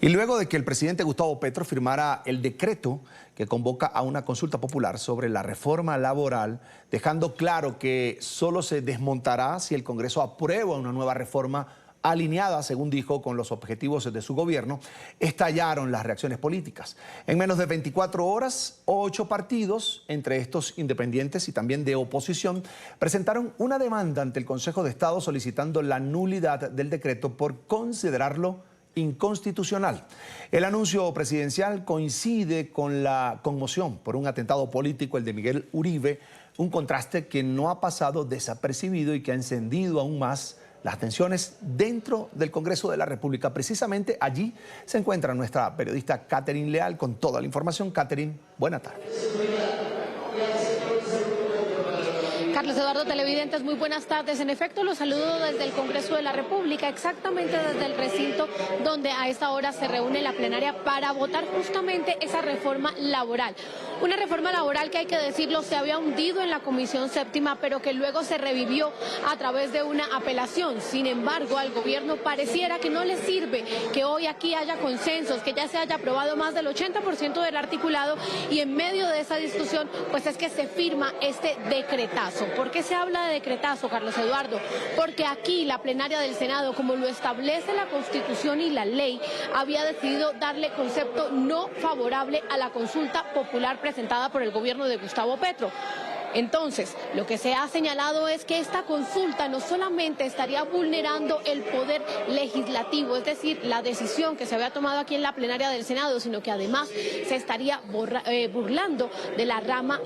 Y luego de que el presidente Gustavo Petro firmara el decreto que convoca a una consulta popular sobre la reforma laboral, dejando claro que solo se desmontará si el Congreso aprueba una nueva reforma alineada, según dijo, con los objetivos de su gobierno, estallaron las reacciones políticas. En menos de 24 horas, 8 partidos, entre estos independientes y también de oposición, presentaron una demanda ante el Consejo de Estado solicitando la nulidad del decreto por considerarlo inconstitucional. El anuncio presidencial coincide con la conmoción por un atentado político, el de Miguel Uribe, un contraste que no ha pasado desapercibido y que ha encendido aún más las tensiones dentro del Congreso de la República. Precisamente allí se encuentra nuestra periodista Catherine Leal con toda la información. Catherine, buena tarde. Carlos Eduardo, televidentes, muy buenas tardes. En efecto, los saludo desde el Congreso de la República, exactamente desde el recinto donde a esta hora se reúne la plenaria para votar justamente esa reforma laboral. Una reforma laboral que, hay que decirlo, se había hundido en la Comisión Séptima, pero que luego se revivió a través de una apelación. Sin embargo, al gobierno pareciera que no le sirve que hoy aquí haya consensos, que ya se haya aprobado más del 80% del articulado, y en medio de esa discusión, pues es que se firma este decretazo. ¿Por qué se habla de decretazo, Carlos Eduardo? Porque aquí la plenaria del Senado, como lo establece la Constitución y la ley, había decidido darle concepto no favorable a la consulta popular presentada por el gobierno de Gustavo Petro. Entonces, lo que se ha señalado es que esta consulta no solamente estaría vulnerando el poder legislativo, es decir, la decisión que se había tomado aquí en la plenaria del Senado, sino que además se estaría burlando de la rama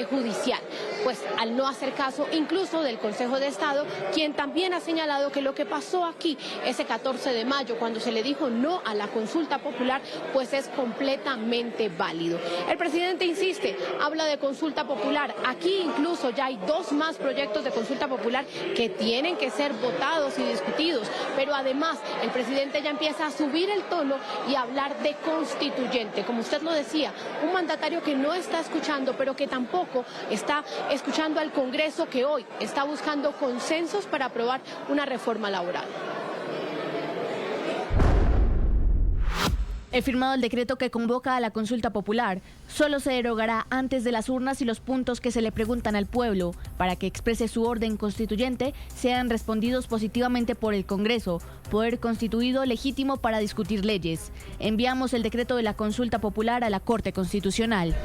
judicial, pues al no hacer caso incluso del Consejo de Estado, quien también ha señalado que lo que pasó aquí ese 14 de mayo, cuando se le dijo no a la consulta popular, pues es completamente válido. El presidente insiste, habla de consulta popular. Aquí incluso ya hay 2 más proyectos de consulta popular que tienen que ser votados y discutidos, pero además el presidente ya empieza a subir el tono y a hablar de constituyente. Como usted lo decía, un mandatario que no está escuchando, pero que tampoco está escuchando al Congreso, que hoy está buscando consensos para aprobar una reforma laboral. He firmado el decreto que convoca a la consulta popular. Solo se derogará antes de las urnas y los puntos que se le preguntan al pueblo para que exprese su orden constituyente sean respondidos positivamente por el Congreso, poder constituido legítimo para discutir leyes. Enviamos el decreto de la consulta popular a la Corte Constitucional.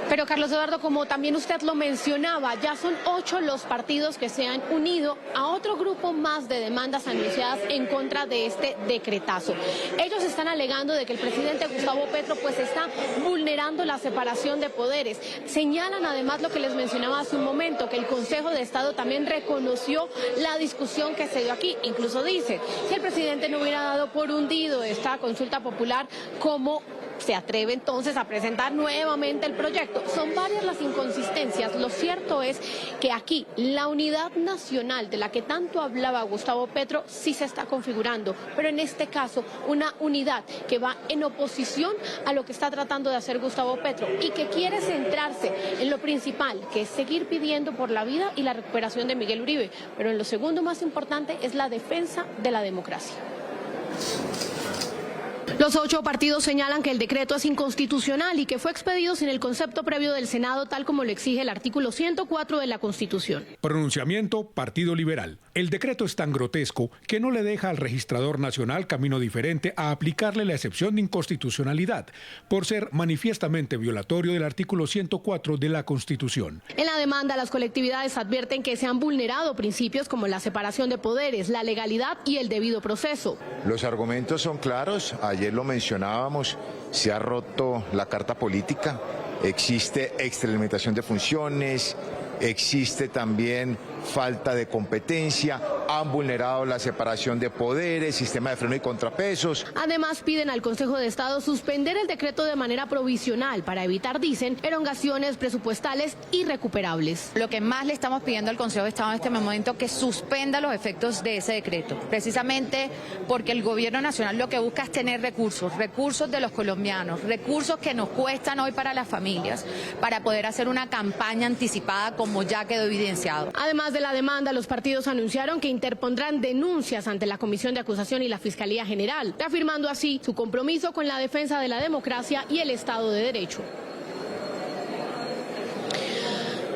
Pero Carlos Eduardo, como también usted lo mencionaba, ya son 8 los partidos que se han unido a otro grupo más de demandas anunciadas en contra de este decretazo. Ellos están alegando de que el presidente Gustavo Petro pues está vulnerando la separación de poderes. Señalan además lo que les mencionaba hace un momento, que el Consejo de Estado también reconoció la discusión que se dio aquí. Incluso dice, si el presidente no hubiera dado por hundido esta consulta popular, ¿cómo se atreve entonces a presentar nuevamente el proyecto? Son varias las inconsistencias. Lo cierto es que aquí la unidad nacional de la que tanto hablaba Gustavo Petro sí se está configurando, pero en este caso una unidad que va en oposición a lo que está tratando de hacer Gustavo Petro y que quiere centrarse en lo principal, que es seguir pidiendo por la vida y la recuperación de Miguel Uribe, pero en lo segundo más importante es la defensa de la democracia. Los 8 partidos señalan que el decreto es inconstitucional y que fue expedido sin el concepto previo del Senado, tal como lo exige el artículo 104 de la Constitución. Pronunciamiento Partido Liberal. El decreto es tan grotesco que no le deja al registrador nacional camino diferente a aplicarle la excepción de inconstitucionalidad, por ser manifiestamente violatorio del artículo 104 de la Constitución. En la demanda, las colectividades advierten que se han vulnerado principios como la separación de poderes, la legalidad y el debido proceso. Los argumentos son claros. Ayer lo mencionábamos, se ha roto la carta política, existe extralimitación de funciones, existe también falta de competencia, han vulnerado la separación de poderes, sistema de freno y contrapesos. Además, piden al Consejo de Estado suspender el decreto de manera provisional para evitar, dicen, erogaciones presupuestales irrecuperables. Lo que más le estamos pidiendo al Consejo de Estado en este momento es que suspenda los efectos de ese decreto, precisamente porque el gobierno nacional lo que busca es tener recursos de los colombianos, recursos que nos cuestan hoy para las familias, para poder hacer una campaña anticipada como ya quedó evidenciado. Además de la demanda, los partidos anunciaron que interpondrán denuncias ante la Comisión de Acusación y la Fiscalía General, reafirmando así su compromiso con la defensa de la democracia y el Estado de Derecho.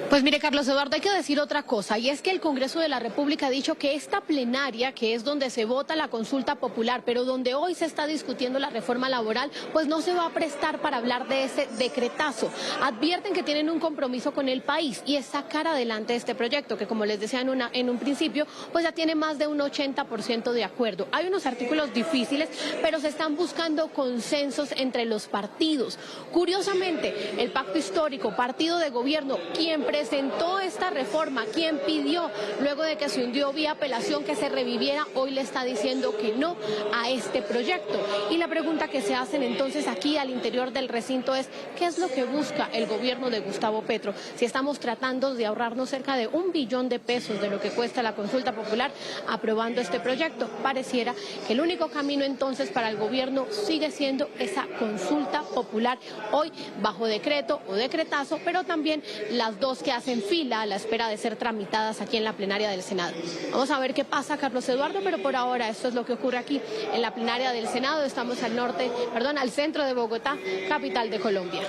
Pues mire, Carlos Eduardo, hay que decir otra cosa, y es que el Congreso de la República ha dicho que esta plenaria, que es donde se vota la consulta popular, pero donde hoy se está discutiendo la reforma laboral, pues no se va a prestar para hablar de ese decretazo. Advierten que tienen un compromiso con el país y es sacar adelante este proyecto, que como les decía en un principio, pues ya tiene más de un 80% de acuerdo. Hay unos artículos difíciles, pero se están buscando consensos entre los partidos. Curiosamente, el Pacto Histórico, partido de gobierno, quien presentó esta reforma, quien pidió, luego de que se hundió vía apelación, que se reviviera, hoy le está diciendo que no a este proyecto. Y la pregunta que se hacen entonces aquí al interior del recinto es, ¿qué es lo que busca el gobierno de Gustavo Petro? Si estamos tratando de ahorrarnos cerca de $1 billón de lo que cuesta la consulta popular aprobando este proyecto, pareciera que el único camino entonces para el gobierno sigue siendo esa consulta popular, hoy bajo decreto o decretazo, pero también las dos que hacen fila a la espera de ser tramitadas aquí en la plenaria del Senado. Vamos a ver qué pasa, Carlos Eduardo, pero por ahora esto es lo que ocurre aquí en la plenaria del Senado. Estamos al centro de Bogotá, capital de Colombia.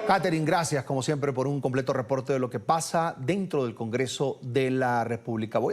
Catherine, gracias como siempre por un completo reporte de lo que pasa dentro del Congreso de la República.